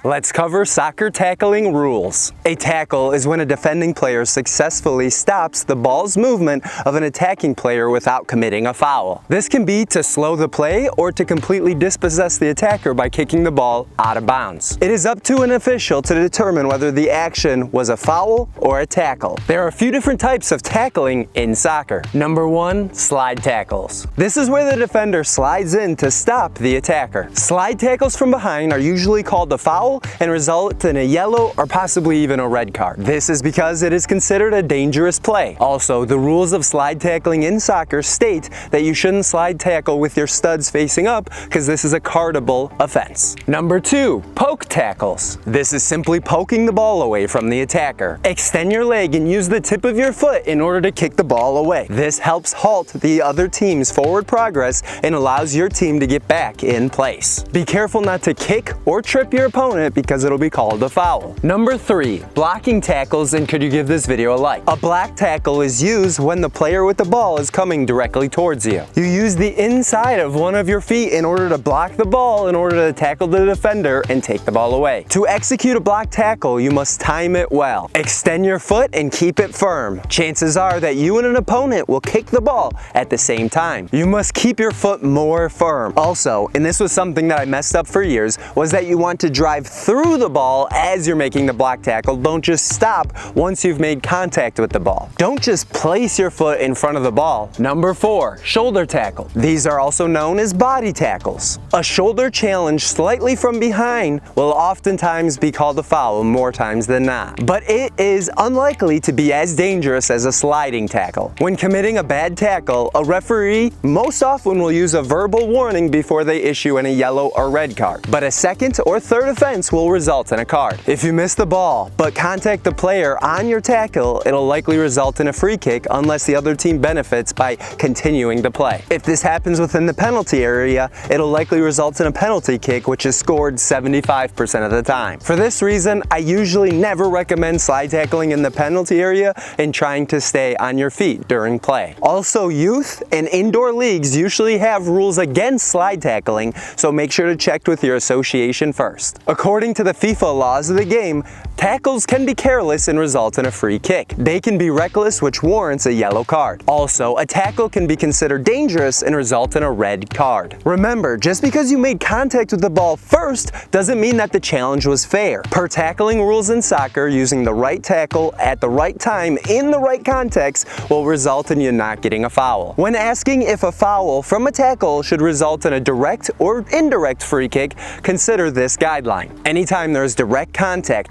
Let's cover soccer tackling rules. A tackle is when a defending player successfully stops the ball's movement of an attacking player without committing a foul. This can be to slow the play or to completely dispossess the attacker by kicking the ball out of bounds. It is up to an official to determine whether the action was a foul or a tackle. There are a few different types of tackling in soccer. Number 1, slide tackles. This is where the defender slides in to stop the attacker. Slide tackles from behind are usually called a foul and result in a yellow or possibly even a red card. This is because it is considered a dangerous play. Also, the rules of slide tackling in soccer state that you shouldn't slide tackle with your studs facing up because this is a cardable offense. Number 2, poke tackles. This is simply poking the ball away from the attacker. Extend your leg and use the tip of your foot in order to kick the ball away. This helps halt the other team's forward progress and allows your team to get back in place. Be careful not to kick or trip your opponent because it'll be called a foul. Number 3, blocking tackles, and could you give this video a like? A block tackle is used when the player with the ball is coming directly towards you. You use the inside of one of your feet in order to block the ball in order to tackle the defender and take the ball away. To execute a block tackle, you must time it well. Extend your foot and keep it firm. Chances are that you and an opponent will kick the ball at the same time. You must keep your foot more firm. Also, and this was something that I messed up for years, was that you want to drive through the ball as you're making the block tackle. Don't just stop once you've made contact with the ball. Don't just place your foot in front of the ball. Number 4, shoulder tackle. These are also known as body tackles. A shoulder challenge slightly from behind will oftentimes be called a foul more times than not. But it is unlikely to be as dangerous as a sliding tackle. When committing a bad tackle, a referee most often will use a verbal warning before they issue any yellow or red card. But a second or third offense will result in a card. If you miss the ball but contact the player on your tackle, it'll likely result in a free kick unless the other team benefits by continuing the play. If this happens within the penalty area, it'll likely result in a penalty kick, which is scored 75% of the time. For this reason, I usually never recommend slide tackling in the penalty area and trying to stay on your feet during play. Also, youth and indoor leagues usually have rules against slide tackling, so make sure to check with your association first. According to the FIFA laws of the game, tackles can be careless and result in a free kick. They can be reckless, which warrants a yellow card. Also, a tackle can be considered dangerous and result in a red card. Remember, just because you made contact with the ball first doesn't mean that the challenge was fair. Per tackling rules in soccer, using the right tackle at the right time in the right context will result in you not getting a foul. When asking if a foul from a tackle should result in a direct or indirect free kick, consider this guideline. Anytime there's direct contact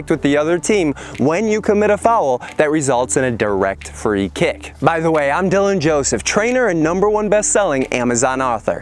with the other team when you commit a foul, that results in a direct free kick. By the way, I'm Dylan Joseph, trainer and #1 best-selling Amazon author.